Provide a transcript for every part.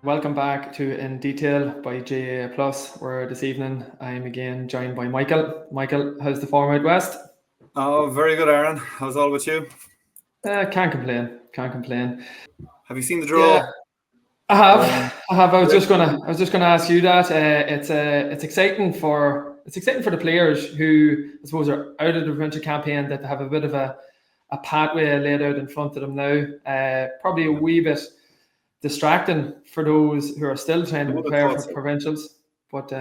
Welcome back to In Detail by GA Plus, where this evening I'm again joined by Michael. Michael, how's the form out west? Oh, very good, Aaron. How's all with you? Can't complain. Can't complain. Have you seen the Yeah, draw? I have. The I have. I was just election? gonna. I was just gonna ask you that. It's exciting for the players who I suppose are out of the provincial campaign that have a bit of a pathway laid out in front of them now. Probably a Yeah, wee bit distracting for those who are still trying I to would have prepare thought for so. provincials. But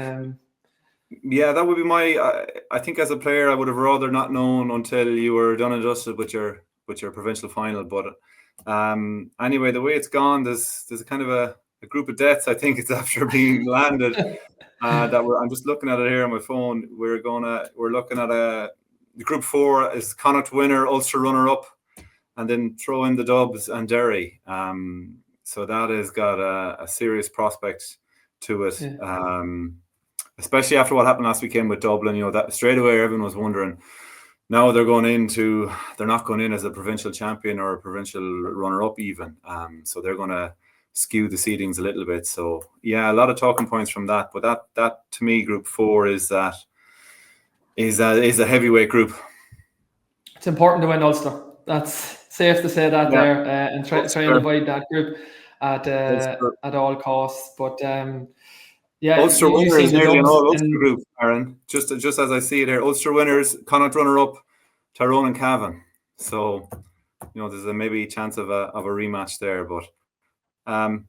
Yeah, that would be my. I think as a player, I would have rather not known until you were done and dusted with your provincial final. But anyway, the way it's gone, there's a kind of a group of deaths. I think it's after being landed. I'm just looking at it here on my phone. We're looking at the group 4 is Connacht winner, Ulster runner up, and then throw in the Dubs and Derry. So that has got a serious prospect to it. yeah. Especially after what happened last weekend with Dublin, that straight away everyone was wondering. Now they're not going in as a provincial champion or a provincial runner-up even. So they're going to skew the seedings a little bit. So yeah, a lot of talking points from that. But that to me, Group 4 is a heavyweight group. It's important to win Ulster. That's safe to say that Yeah, there, and try and Ulster, avoid that group Ulster, at all costs. But yeah, Ulster you winner see is the nearly an Dubs all Ulster in. group, Aaron. Just as I see it here, Ulster winners, Connacht runner-up, Tyrone and Cavan. So there's a maybe chance of a rematch there. But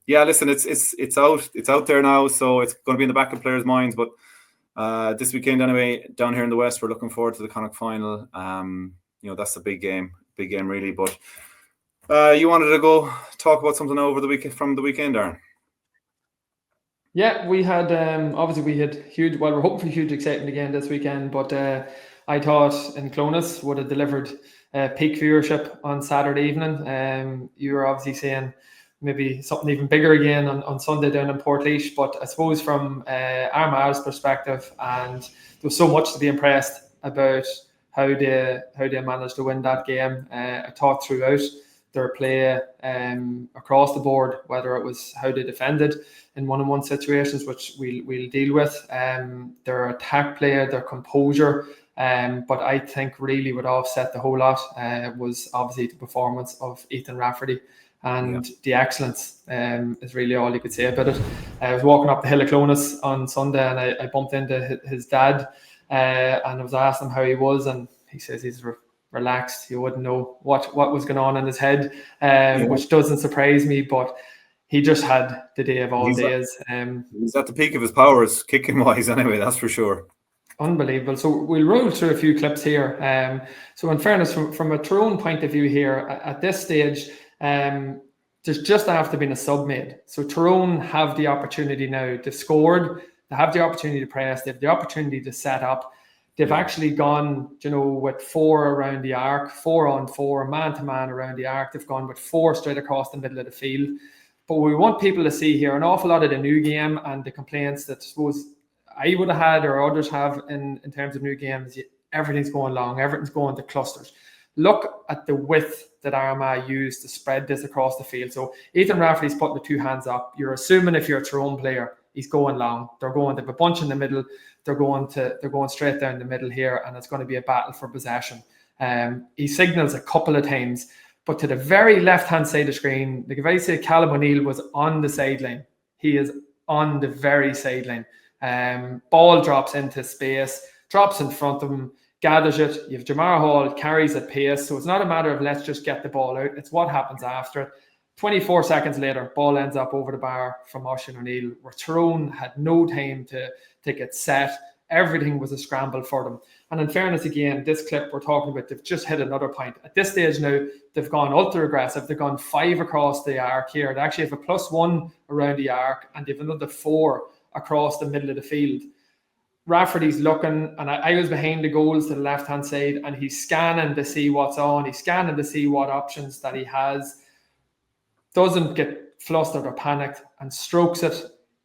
yeah, listen, it's out there now, so it's going to be in the back of players' minds. But this weekend anyway, down here in the West, we're looking forward to the Connacht final. That's a big game really. But you wanted to go talk about something over the weekend from the weekend, Aaron? Yeah, we had obviously we had huge. Well, we're hoping for huge excitement again this weekend, but I thought in Clonus would have delivered peak viewership on Saturday evening. You were obviously saying maybe something even bigger again on Sunday down in Portlaoise, but I suppose from Armagh's perspective, and there was so much to be impressed about how they managed to win that game. I thought throughout their play across the board, whether it was how they defended in one-on-one situations, which we'll deal with, their attack play, their composure. But I think really what offset the whole lot was obviously the performance of Ethan Rafferty. Yeah. And the excellence is really all you could say about it. I was walking up the hill of Clonus on Sunday and I bumped into his dad and I was asking him how he was, and he says he's relaxed. You wouldn't know what was going on in his head, Yeah. which doesn't surprise me, but he just had the day of all He's days. at the peak of his powers, kicking wise, anyway. That's for sure. Unbelievable. So we'll roll through a few clips here. So in fairness, from a Tyrone point of view here, at this stage, there's just have to be a sub made. So Tyrone have the opportunity now. They've scored. They have the opportunity to press. They have the opportunity to set up. They've actually gone, with 4 around the arc, 4-on-4, man-to-man around the arc. They've gone with 4 straight across the middle of the field. But we want people to see here an awful lot of the new game and the complaints that I suppose I would have had or others have in terms of new games. Everything's going long. Everything's going to clusters. Look at the width that Armagh used to spread this across the field. So Ethan Rafferty's putting the 2 hands up. You're assuming if you're a Tyrone player, he's going long. They're going to have a bunch in the middle. They're going straight down the middle here, and it's going to be a battle for possession. He signals a couple of times, but to the very left-hand side of the screen, like if I say Callum O'Neill was on the sideline, he is on the very sideline. Ball drops into space, drops in front of him, gathers it. You have Jamar Hall, carries at pace. So it's not a matter of let's just get the ball out. It's what happens after it. 24 seconds later, ball ends up over the bar from Oisín O'Neill, where Tyrone had no time to get set. Everything was a scramble for them. And in fairness, again, this clip we're talking about, they've just hit another point. At this stage now, they've gone ultra aggressive. They've gone 5 across the arc here. They actually have a +1 around the arc, and they've another 4 across the middle of the field. Rafferty's looking, and I was behind the goals to the left-hand side, and he's scanning to see what's on. He's scanning to see what options that he has. Doesn't get flustered or panicked and strokes it.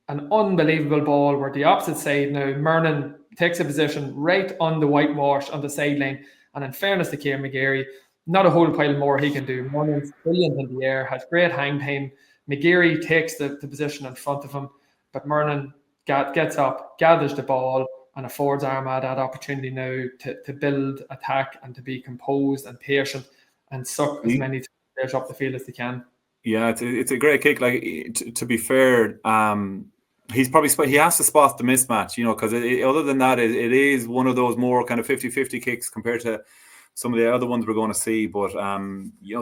An unbelievable ball where the opposite side now, Mernon takes a position right on the whitewash on the sideline. And in fairness to Ciarán McGarry, not a whole pile more he can do. Mernon's brilliant in the air, has great hang time, McGeary takes the position in front of him, but Murnan gets up, gathers the ball, and affords Armagh that opportunity now to build attack and to be composed and patient and suck as many players up the field as they can. Yeah, it's a great kick. Like, to be fair, he has to spot the mismatch, because other than that, it is one of those more kind of 50-50 kicks compared to some of the other ones we're going to see. But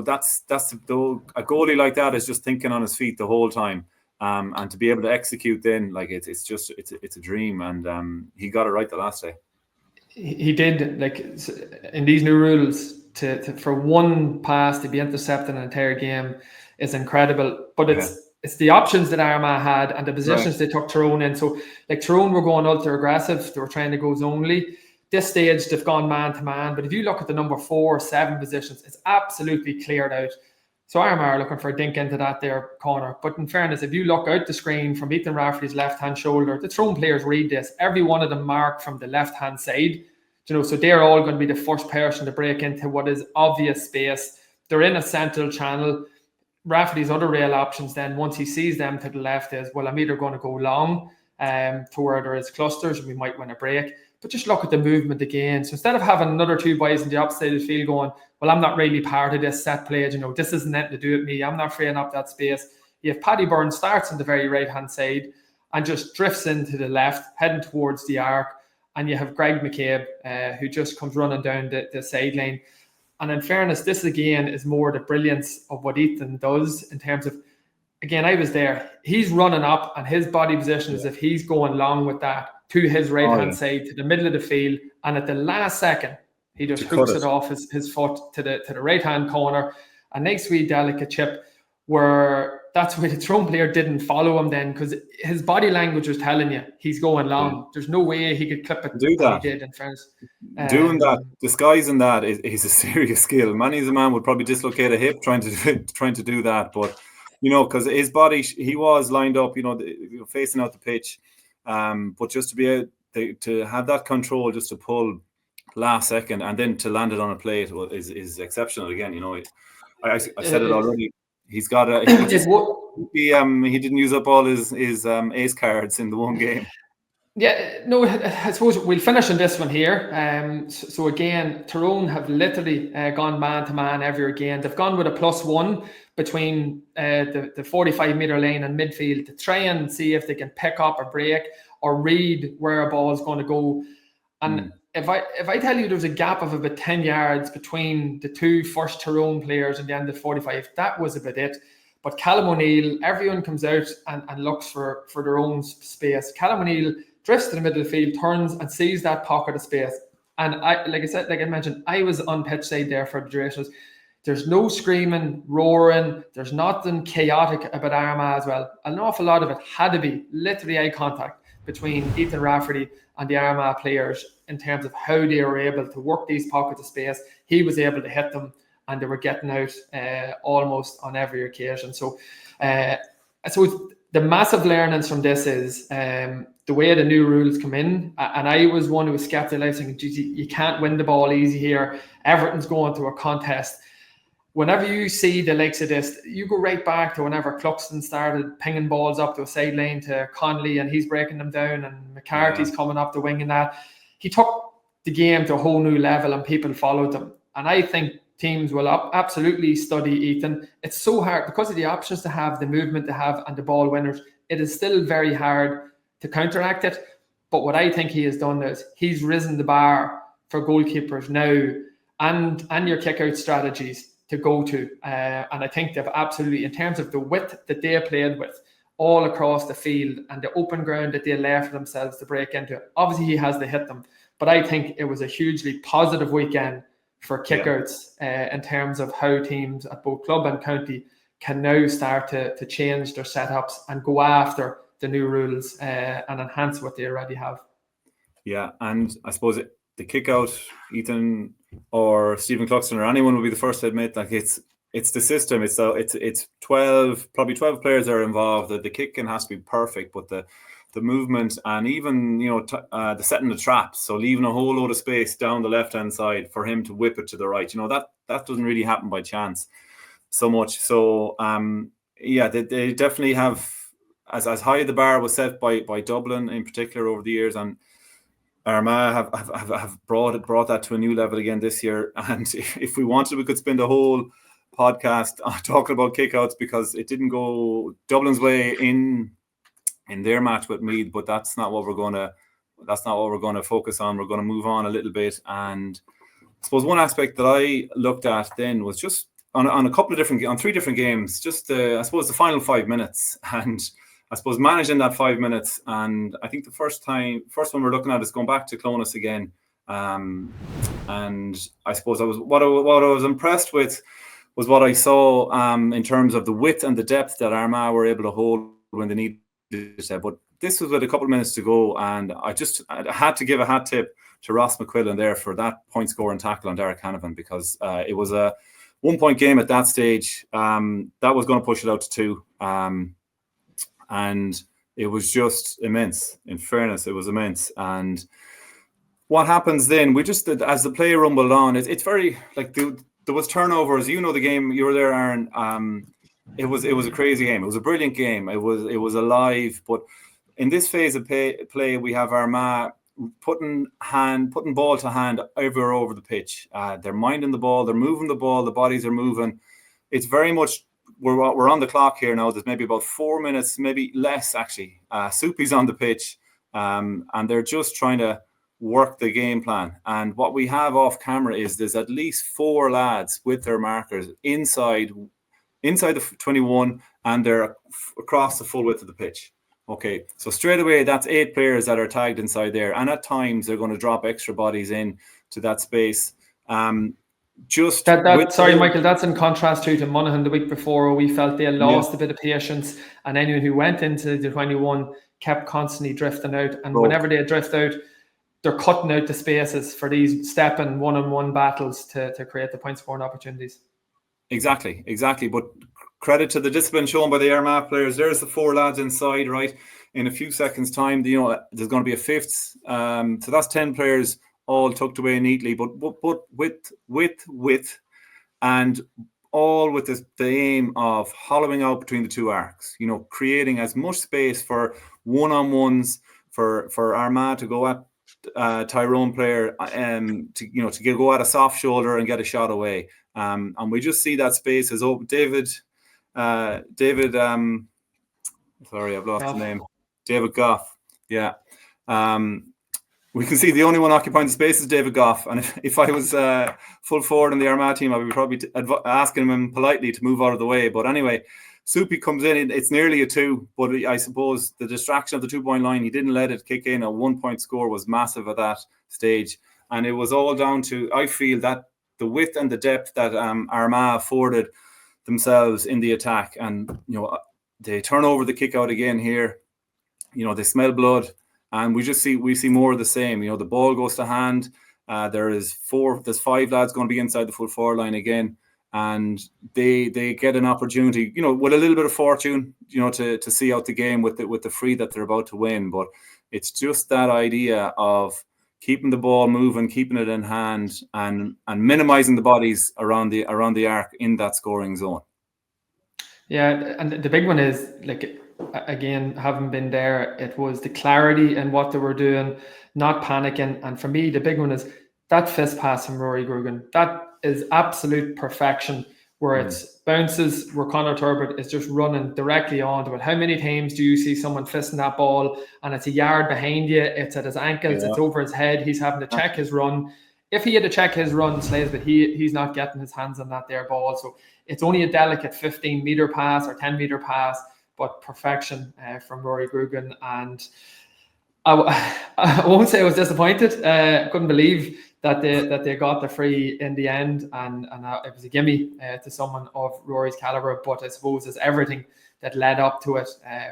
that's a goalie like that is just thinking on his feet the whole time, and to be able to execute then, like, it's a dream, and he got it right the last day. He did. Like, in these new rules, for one pass to be intercepting an entire game is incredible. But it's the options that Armagh had and the positions they took Tyrone in. So, like, Tyrone were going ultra aggressive. They were trying to go zonally. This stage, they've gone man to man. But if you look at the number 4, 7 positions, it's absolutely cleared out. So Armagh are looking for a dink into that there corner. But in fairness, if you look out the screen from Ethan Rafferty's left-hand shoulder, the Tyrone players read this. Every one of them mark from the left-hand side. So they're all going to be the first person to break into what is obvious space. They're in a central channel. Rafferty's other real options then, once he sees them to the left, is, well, I'm either going to go long to where there is clusters and we might win a break. But just look at the movement again. So instead of having another 2 boys in the opposite of the field going, well, I'm not really part of this set play, this isn't anything to do with me, I'm not freeing up that space. You have Paddy Byrne starts on the very right-hand side and just drifts into the left, heading towards the arc. And you have Greg McCabe, who just comes running down the sideline. And in fairness, this again is more the brilliance of what Ethan does in terms of, again, I was there. He's running up and his body position is if he's going long with that to his right-hand side, to the middle of the field. And at the last second, he just hooks it off his foot to the right-hand corner. A nice wee delicate chip where that's why the Tyrone player didn't follow him then, because his body language was telling you he's going long. Yeah. There's no way he could clip it. Do that. He did, in fairness. Doing that, disguising that is a serious skill. Many's a man would probably dislocate a hip trying to do that, but because his body, he was lined up, facing out the pitch, but just to be able to have that control, just to pull last second and then to land it on a plate is exceptional. Again, I said it already. He's got he didn't use up all his ace cards in the one game. Yeah, no, I suppose we'll finish on this one here. So again, Tyrone have literally gone man to man every game. They've gone with a +1 between the 45-metre line and midfield to try and see if they can pick up a break or read where a ball is going to go. And if I tell you there's a gap of about 10 yards between the 2 first Tyrone players and the end of 45, that was about it. But Callum O'Neill, everyone comes out and looks for their own space. Callum O'Neill drifts to the middle of the field, turns and sees that pocket of space. And like I mentioned, I was on pitch side there for the durations. There's no screaming, roaring. There's nothing chaotic about Armagh as well. An awful lot of it had to be literally eye contact between Ethan Rafferty and the Armagh players in terms of how they were able to work these pockets of space. He was able to hit them and they were getting out almost on every occasion. So I suppose the massive learnings from this is the way the new rules come in. And I was one who was skeptical. I was thinking, geez, you can't win the ball easy here. Everything's going to a contest. Whenever you see the likes of this, you go right back to whenever Cluxton started pinging balls up to a sideline to Connolly and he's breaking them down and McCarthy's coming up the wing and that. He took the game to a whole new level and people followed them. And I think teams will absolutely study Ethan. It's so hard because of the options to have, the movement to have and the ball winners. It is still very hard to counteract it. But what I think he has done is he's risen the bar for goalkeepers now and your kick-out strategies to go to. And I think they've absolutely, in terms of the width that they played with all across the field and the open ground that they left for themselves to break into, obviously he has to hit them. But I think it was a hugely positive weekend for kickouts in terms of how teams at both club and county can now start to change their setups and go after the new rules and enhance what they already have. Yeah, and I suppose the kick out, Ethan or Stephen Cluxton or anyone will be the first to admit, like it's the system. It's 12 players are involved. The kicking has to be perfect, but the movement and even the setting the traps, so leaving a whole load of space down the left hand side for him to whip it to the right. That doesn't really happen by chance so much. So they definitely have, as high the bar was set by Dublin in particular over the years, and Armagh have brought that to a new level again this year. And if we wanted, we could spend a whole podcast talking about kickouts, because it didn't go Dublin's way in their match with Meath. But that's not what we're going to focus on. We're going to move on a little bit. And I suppose one aspect that I looked at then was just on three different games, just I suppose the final 5 minutes, and I suppose managing that 5 minutes. And I think the first one we're looking at is going back to Clonus again. And I suppose what I was impressed with was what I saw in terms of the width and the depth that Armagh were able to hold when they needed it. But this was with a couple of minutes to go, and I had to give a hat tip to Ross McQuillan there for that point score and tackle on Derek Hanavan, because it was a 1 point game at that stage. That was going to push it out to 2. And it was just immense. In fairness, it was immense. And what happens then? We just, as the play rumbled on, it's very like there was turnovers. You know the game. You were there, Aaron. It was a crazy game. It was a brilliant game. It was alive. But in this phase of play, we have Armagh putting ball to hand everywhere over the pitch. They're minding the ball. They're moving the ball. The bodies are moving. It's very much. We're on the clock here now. There's maybe about 4 minutes, maybe less actually. Soupy's on the pitch, and they're just trying to work the game plan. And what we have off camera is there's at least 4 lads with their markers inside the 21, and they're across the full width of the pitch. Okay, so straight away that's 8 players that are tagged inside there, and at times they're going to drop extra bodies in to that space. Sorry, Michael, that's in contrast to Monaghan the week before, where we felt they lost a bit of patience, and anyone who went into the 21 kept constantly drifting out. And whenever they drift out, they're cutting out the spaces for these stepping one-on-one battles to create the point scoring opportunities. Exactly. But credit to the discipline shown by the Armagh players. There's the 4 lads inside, right? In a few seconds' time, there's going to be a fifth. So that's 10 players all tucked away neatly, but with and all with the aim of hollowing out between the 2 arcs, creating as much space for one-on-ones for Armagh to go at Tyrone player to go at a soft shoulder and get a shot away. And we just see that space is open. David, sorry, I've lost the name. David Goff. Yeah. We can see the only one occupying the space is David Goff. And if I was full forward in the Armagh team, I would probably asking him politely to move out of the way. But anyway, Soupy comes in. It's nearly a 2, but I suppose the distraction of the 2-point line, he didn't let it kick in. A 1-point score was massive at that stage. And it was all down to, I feel, that the width and the depth that Armagh afforded themselves in the attack. And, they turn over the kick out again here. They smell blood. And we see more of the same. The ball goes to hand. There's 5 lads going to be inside the full forward line again, and they get an opportunity, with a little bit of fortune, to see out the game with the free that they're about to win. But it's just that idea of keeping the ball moving, keeping it in hand, and minimizing the bodies around the arc in that scoring zone. Yeah, and the big one is, again, having been there, it was the clarity in what they were doing, not panicking. And for me, the big one is that fist pass from Rory Grugan. That is absolute perfection, where it's bounces, where Conor Turbot is just running directly onto it. How many times do you see someone fisting that ball and it's a yard behind you, it's at his ankles, it's over his head, he's having to check his run. If he had to check his run, Slays, but he's not getting his hands on that there ball. So it's only a delicate 15-metre pass or 10-metre pass, but perfection from Rory Grugan. And I won't say I was disappointed. I couldn't believe that they got the free in the end, and it was a gimme to someone of Rory's calibre. But I suppose it's everything that led up to it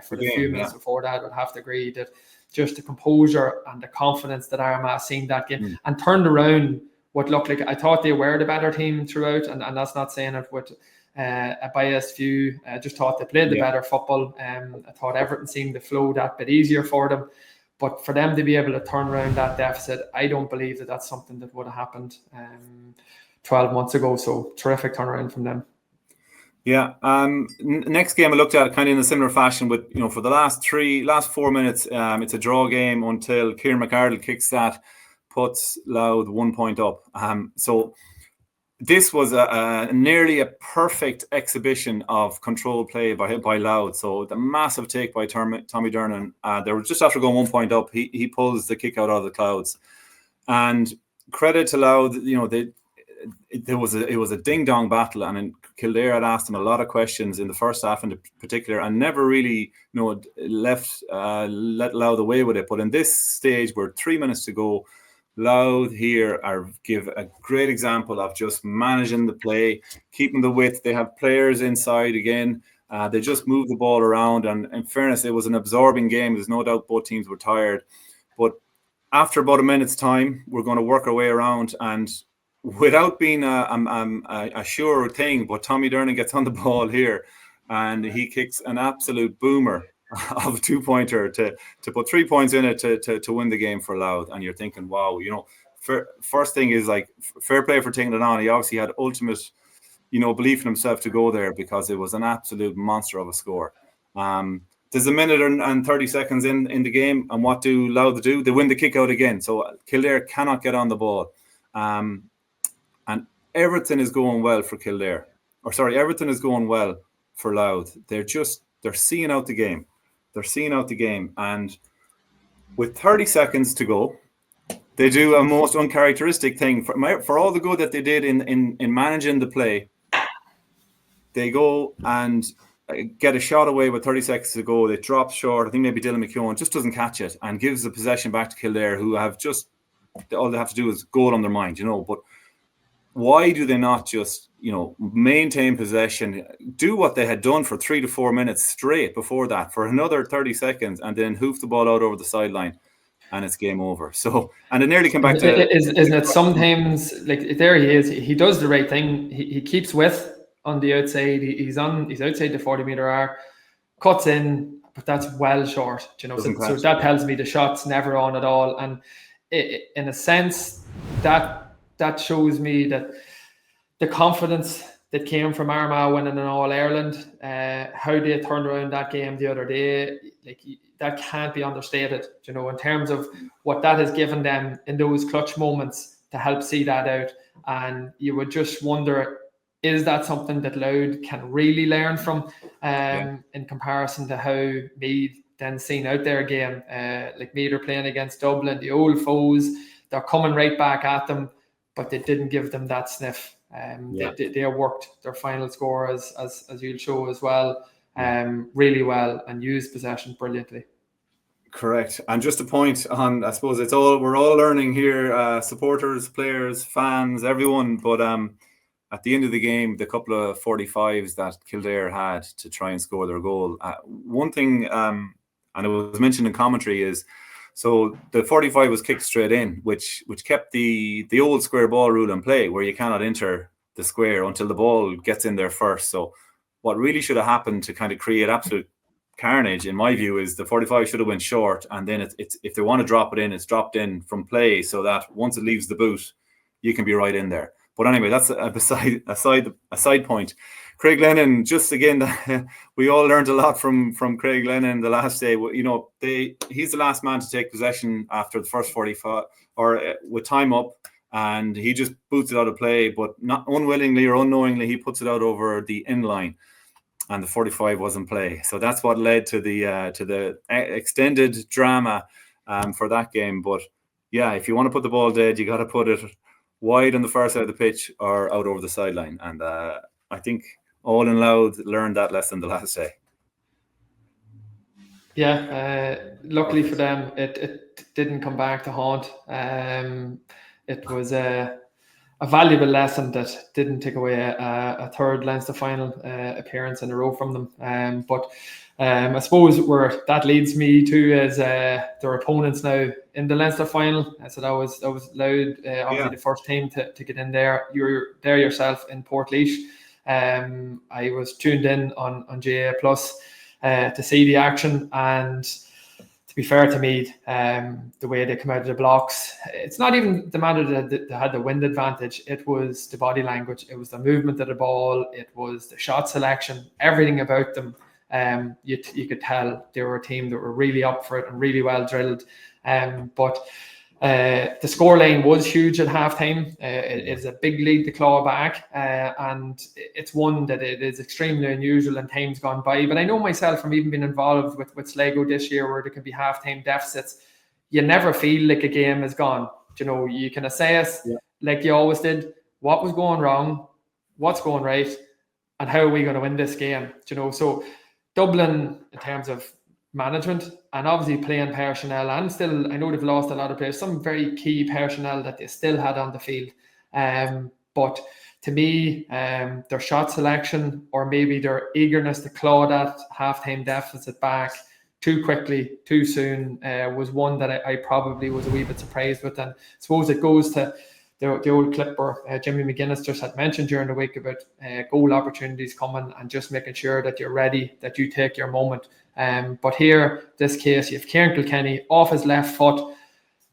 for the few minutes before that. I would have to agree that just the composure and the confidence that Armagh seen that game and turned around what looked like, I thought they were the better team throughout, and that's not saying it with a biased view. I just thought they played the better football. I thought everything seemed to flow that bit easier for them. But for them to be able to turn around that deficit, I don't believe that that's something that would have happened 12 months ago. So terrific turnaround from them. Yeah. Next game I looked at kind of in a similar fashion with, for the last 4 minutes, it's a draw game until Kieran McArdle kicks that, puts Louth 1 point up. So this was a nearly a perfect exhibition of control play by Louth. So the massive take by Tommy Dernan. They were just after going 1 point up. He pulls the kick out of the clouds, and credit to Louth. It was a ding dong battle, and Kildare had asked him a lot of questions in the first half, in particular, and never really let Louth away with it. But in this stage, where 3 minutes to go, Louth here give a great example of just managing the play, keeping the width. They have players inside again. They just move the ball around, and in fairness, it was an absorbing game. There's no doubt both teams were tired, but after about a minute's time, we're going to work our way around, and without being a sure thing, but Tommy Dernan gets on the ball here, and he kicks an absolute boomer of a 2-pointer to put 3 points in it to win the game for Louth. And you're thinking, wow, first thing is like fair play for taking it on. He obviously had ultimate, belief in himself to go there, because it was an absolute monster of a score. There's a minute and 30 seconds in the game, and what do Louth do? They win the kick out again. So Kildare cannot get on the ball. And everything is going well for Kildare. Everything is going well for Louth. They're seeing out the game. And with 30 seconds to go, they do a most uncharacteristic thing. For all the good that they did in managing the play, they go and get a shot away with 30 seconds to go. They drop short. I think maybe Dylan McKeown just doesn't catch it and gives the possession back to Kildare, who have all they have to do is goal on their mind, But why do they not just, maintain possession, do what they had done for 3 to 4 minutes straight before that for another 30 seconds, and then hoof the ball out over the sideline, and it's game over. So, and it nearly came back to... Isn't it sometimes, like, there he is, he does the right thing, he keeps width on the outside, he's outside the 40-meter arc, cuts in, but that's well short, so that tells me the shot's never on at all. And in a sense, that shows me that the confidence that came from Armagh winning an All-Ireland, how they turned around that game the other day, like, that can't be understated, in terms of what that has given them in those clutch moments to help see that out. And you would just wonder, is that something that Louth can really learn from, in comparison to how Meath then seen out their game? Like, Meath are playing against Dublin, the old foes, they're coming right back at them, but they didn't give them that sniff. They worked their final score, as you'll show as well, really well, and used possession brilliantly. Correct. And just a point on, I suppose we're all learning here, supporters, players, fans, everyone. But at the end of the game, the couple of 45s that Kildare had to try and score their goal, one thing, and it was mentioned in commentary, is so the 45 was kicked straight in, which kept the old square ball rule in play, where you cannot enter the square until the ball gets in there first. So what really should have happened to kind of create absolute carnage, in my view, is the 45 should have went short, and then it's if they want to drop it in, it's dropped in from play, so that once it leaves the boot, you can be right in there. But anyway, that's a side point. Craig Lennon, just again, we all learned a lot from Craig Lennon the last day. He's the last man to take possession after the first 45, or with time up, and he just boots it out of play, but not unwillingly or unknowingly, he puts it out over the in line, and the 45 was in play. So that's what led to the extended drama for that game. But yeah, if you want to put the ball dead, you got to put it wide on the far side of the pitch or out over the sideline. And I think all in Louth learned that lesson the last day. Yeah, luckily for them, it didn't come back to haunt. It was a valuable lesson that didn't take away a third Leinster final appearance in a row from them. But I suppose where that leads me to is their opponents now in the Leinster final. So that was Louth, obviously the first team to get in there. You're there yourself in Portlaoise. I was tuned in on GA Plus to see the action, and to be fair to Meath, the way they come out of the blocks, it's not even the matter that they had the wind advantage. It was the body language. It was the movement of the ball. It was the shot selection. Everything about them. You could tell they were a team that were really up for it and really well drilled. But the scoreline was huge at halftime. It is a big lead to claw back, and it's one that it is extremely unusual in times gone by. But I know myself from even being involved with Sligo this year, where there can be halftime deficits, you never feel like a game is gone. You can assess, like you always did, what was going wrong, what's going right, and how are we going to win this game. So Dublin, in terms of management and obviously playing personnel, and still I know they've lost a lot of players, some very key personnel that they still had on the field, but to me their shot selection, or maybe their eagerness to claw that halftime deficit back too quickly, too soon, was one that I probably was a wee bit surprised with. And I suppose it goes to the old clip where Jimmy McGuinness just had mentioned during the week about goal opportunities coming and just making sure that you're ready, that you take your moment. But here, this case, you have Kieran Kilkenny off his left foot,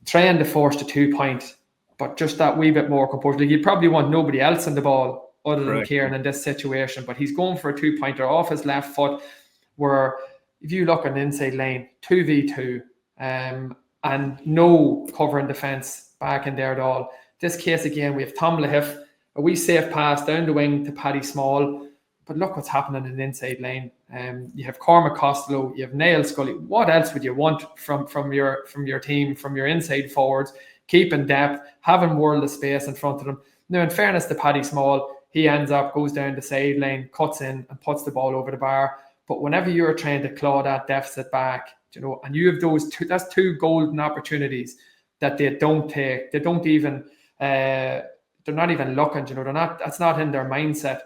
trying to force the 2 point, but just that wee bit more composure. You'd probably want nobody else in the ball other than Kieran in this situation, but he's going for a 2-pointer off his left foot, where if you look on the inside lane, 2v2, and no cover and defence back in there at all. This case again, we have Tom Lahiff, a wee safe pass down the wing to Paddy Small, but look what's happening in the inside lane. You have Cormac Costello, you have Niall Scully. What else would you want from your team, from your inside forwards? Keeping depth, having world of space in front of them. Now, in fairness to Paddy Small, he ends up, goes down the sideline, cuts in and puts the ball over the bar. But whenever you're trying to claw that deficit back, and you have that's two golden opportunities that they don't take. They don't even, they're not even looking, that's not in their mindset.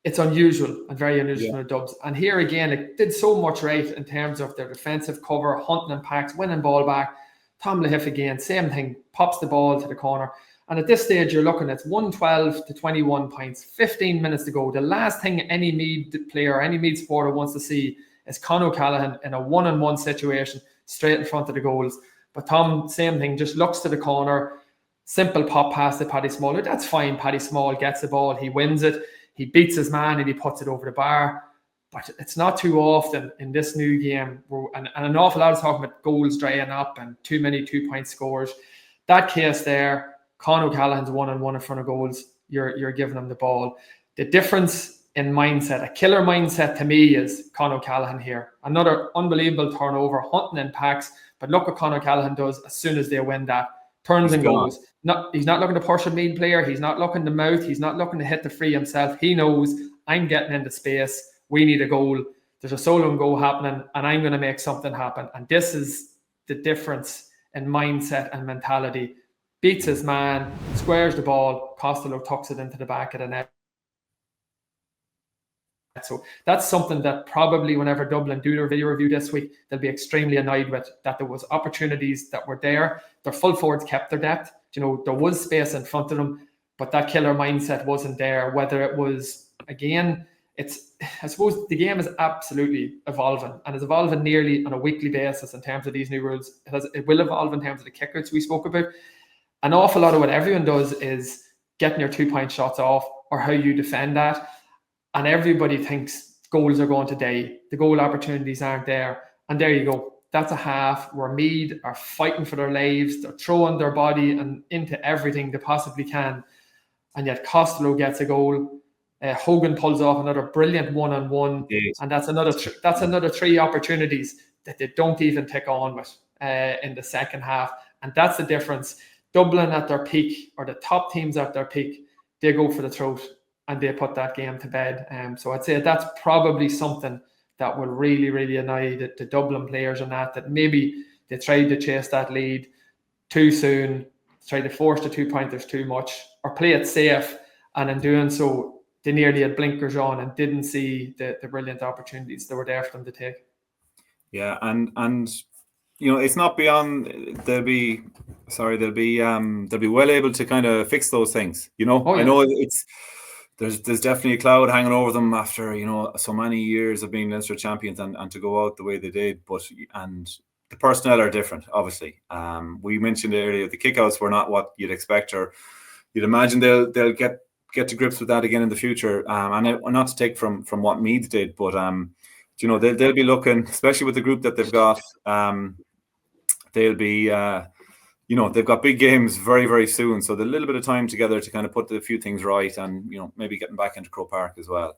It's unusual and very unusual for the Dubs. And here again, it did so much right in terms of their defensive cover, hunting and packs, winning ball back. Tom Lahiff again, same thing, pops the ball to the corner. And at this stage, you're looking at 112 to 21 points, 15 minutes to go. The last thing any Meath player, any Meath supporter wants to see is Con O'Callaghan in a one-on-one situation straight in front of the goals. But Tom, same thing, just looks to the corner, simple pop pass to Paddy Small. That's fine. Paddy Small gets the ball, he wins it, he beats his man and he puts it over the bar. But it's not too often in this new game, and an awful lot of talking about goals drying up and too many 2-point scores. That case there, Con O'Callaghan's one-on-one in front of goals, you're giving him the ball. The difference in mindset, a killer mindset to me, is Con O'Callaghan here. Another unbelievable turnover, hunting in packs, but look what Con O'Callaghan does as soon as they win that. Turns and goes. He's not looking to push a Meath player, he's not looking to mouth, he's not looking to hit the free himself. He knows, I'm getting into space, we need a goal, there's a solo and go happening, and I'm going to make something happen. And this is the difference in mindset and mentality. Beats his man, squares the ball, Costello tucks it into the back of the net. So that's something that probably whenever Dublin do their video review this week, they'll be extremely annoyed with, that there was opportunities that were there. Their full forwards kept their depth. There was space in front of them, but that killer mindset wasn't there. Whether it was, again, I suppose the game is absolutely evolving, and it's evolving nearly on a weekly basis in terms of these new rules. It will evolve in terms of the kickouts we spoke about. An awful lot of what everyone does is getting your 2-point shots off, or how you defend that. And everybody thinks goals are going to die. The goal opportunities aren't there. And there you go. That's a half where Meath are fighting for their lives. They're throwing their body and into everything they possibly can. And yet Costello gets a goal. Hogan pulls off another brilliant one-on-one. Yes. And that's another 3 opportunities that they don't even take on with in the second half. And that's the difference. Dublin at their peak, or the top teams at their peak, they go for the throat and they put that game to bed. So I'd say that's probably something that will really, really annoy the Dublin players, and that maybe they tried to chase that lead too soon, tried to force the 2-pointers too much, or play it safe, and in doing so, they nearly had blinkers on and didn't see the brilliant opportunities that were there for them to take. Yeah, and it's not beyond. They'll be well able to kind of fix those things. Oh, yeah. I know it's there's definitely a cloud hanging over them after, you know, so many years of being Leinster champions and to go out the way they did. And the personnel are different, obviously. We mentioned earlier the kickouts were not what you'd expect, or you'd imagine they'll get to grips with that again in the future. And not to take from what Meath did, but you know, they'll be looking, especially with the group that they've got. They'll be you know, they've got big games very, very soon, so they're a little bit of time together to kind of put a few things right, and, you know, maybe getting back into Croke Park as well.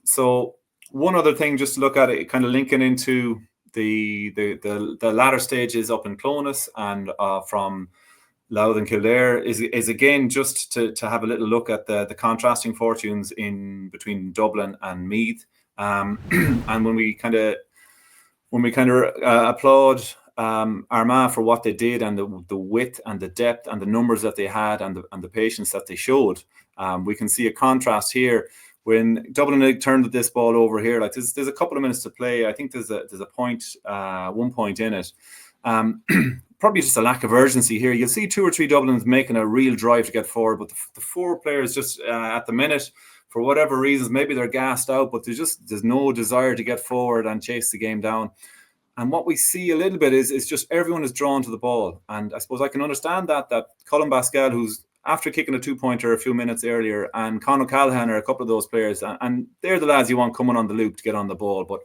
So one other thing, just to look at it, kind of linking into the latter stages up in Clonus and from Louth and Kildare is again just to have a little look at the contrasting fortunes in between Dublin and Meath, and when we kind of applaud Armagh for what they did, and the width and the depth and the numbers that they had, and the patience that they showed, we can see a contrast here when Dublin turned this ball over here. Like there's a couple of minutes to play. I think there's a point, 1 point in it. Probably just a lack of urgency here. You'll see 2 or 3 Dublin's making a real drive to get forward, but the 4 players just at the minute, for whatever reasons, maybe they're gassed out, but there's no desire to get forward and chase the game down. And what we see a little bit is just everyone is drawn to the ball. And I suppose I can understand that Colin Pascal, who's after kicking a 2-pointer a few minutes earlier, and Con O'Callaghan are a couple of those players, and they're the lads you want coming on the loop to get on the ball. But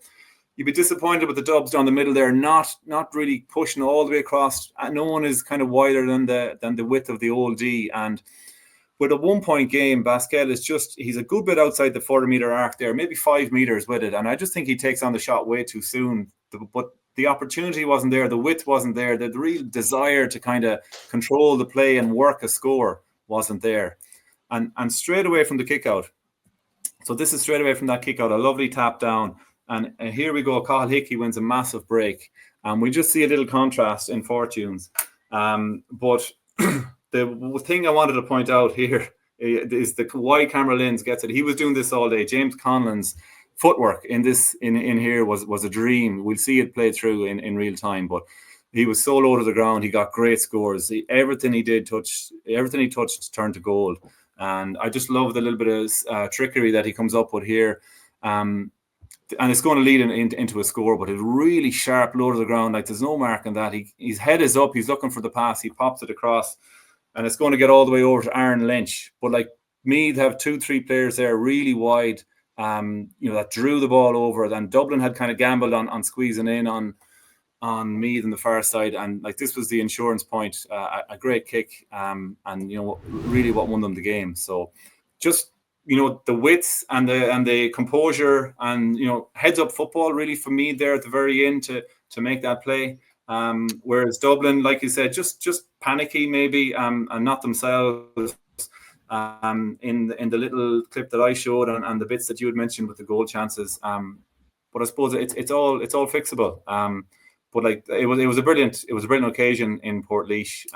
you'd be disappointed with the Dubs down the middle there, not really pushing all the way across. No one is kind of wider than the width of the old D. And with a 1-point game, Pascal is he's a good bit outside the 40-meter arc there, maybe 5 meters with it. And I just think he takes on the shot way too soon. But the opportunity wasn't there, the width wasn't there, the real desire to kind of control the play and work a score wasn't there. And straight away from the kick out. So this is straight away from that kick out, a lovely tap down. And here we go, Cathal Hickey wins a massive break. And we just see a little contrast in fortunes. But the thing I wanted to point out here is the wide camera lens gets it. He was doing this all day. James Conlon's footwork in here was a dream. We'll see it play through in real time, but he was so low to the ground. He got great scores. Everything he touched turned to gold. And I just love the little bit of trickery that he comes up with here. And it's going to lead into a score, but it's really sharp, low to the ground. Like there's no mark on that. His head is up. He's looking for the pass. He pops it across, and it's going to get all the way over to Aaron Lynch. But like Meath have 2-3 players there really wide, that drew the ball over. Then Dublin had kind of gambled on squeezing in on Meath on the far side, and like this was the insurance point, a great kick, and really what won them the game. So just the width and the composure and heads up football really for me there at the very end to make that play. Whereas Dublin, like you said, just panicky maybe, and not themselves. In the little clip that I showed and the bits that you had mentioned with the goal chances, but I suppose it's all fixable. But like it was a brilliant occasion in Portlaoise.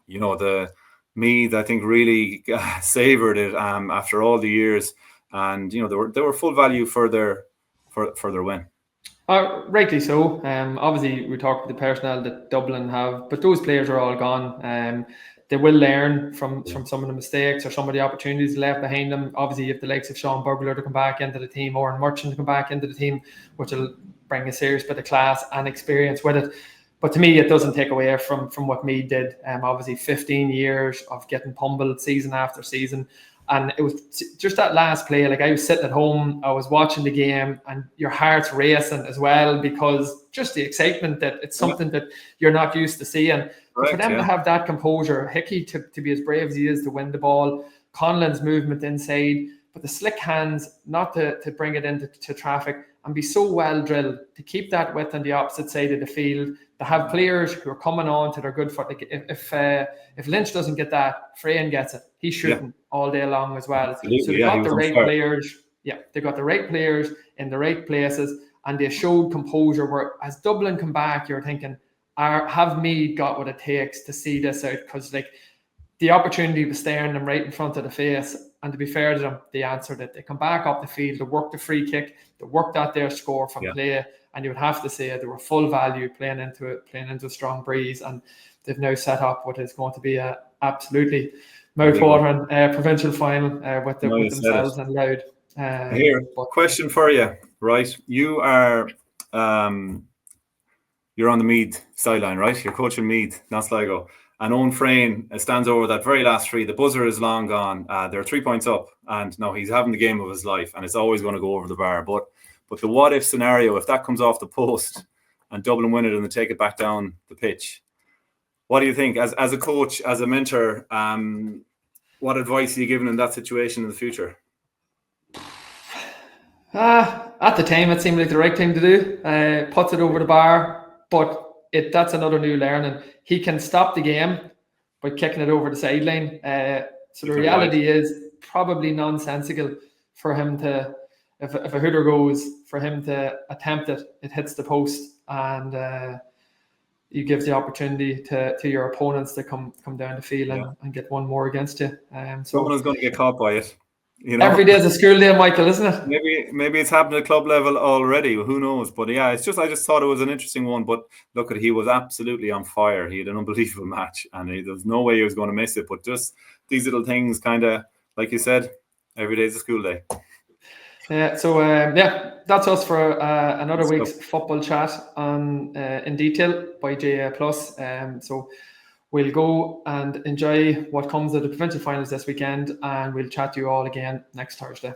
The Meath, I think, really savoured it after all the years, and they were full value for their win. Rightly so. Obviously, we talked about the personnel that Dublin have, but those players are all gone. They will learn from some of the mistakes or some of the opportunities left behind them. Obviously, if the likes of Sean Burglar to come back into the team, or Merchant to come back into the team, which will bring a serious bit of class and experience with it. But to me, it doesn't take away from what Meath did. Obviously, 15 years of getting pummeled season after season. And it was just that last play. Like I was sitting at home, I was watching the game, and your heart's racing as well, because just the excitement that it's something that you're not used to seeing. But for them to have that composure, Hickey to be as brave as he is to win the ball, Conlon's movement inside, but the slick hands not to bring it into traffic, and be so well drilled to keep that width on the opposite side of the field, to have players who are coming on to their good foot. Like if Lynch doesn't get that, Frayan gets it. He's shooting all day long as well. Absolutely. So they got the right players. Yeah, they got the right players in the right places, and they showed composure. Where as Dublin come back, you're thinking, have Meath got what it takes to see this out? Because like the opportunity was staring them right in front of the face. And to be fair to them, they answered it. They come back up the field, they work the free kick, they worked out their score from play, and you would have to say they were full value playing into a strong breeze, and they've now set up what is going to be a absolutely Mouth-watering provincial final with themselves and Louth. Here, question for you, right? You are you're on the Meath sideline, right? You're coaching Meath, not Sligo. And Owen Frayne stands over that very last free. The buzzer is long gone. They're 3 points up, and now he's having the game of his life, and it's always going to go over the bar. But the what if scenario, if that comes off the post and Dublin win it and they take it back down the pitch, what do you think as a coach, as a mentor? What advice are you giving in that situation in the future? At the time, it seemed like the right thing to do. Puts it over the bar, but that's another new learning. He can stop the game by kicking it over the sideline. So the reality is probably nonsensical for him to, if a hooter goes, for him to attempt it, it hits the post, and you give the opportunity to your opponents to come down the field and get one more against you. So someone is going to get caught by it. Every day is a school day, Michael, isn't it? Maybe it's happened at club level already. Who knows? But yeah, I just thought it was an interesting one. But look, he was absolutely on fire. He had an unbelievable match, and there was no way he was going to miss it. But just these little things, kind of like you said, every day is a school day. Yeah. So that's us for another week's football chat on in detail by JA Plus. So we'll go and enjoy what comes of the provincial finals this weekend, and we'll chat to you all again next Thursday.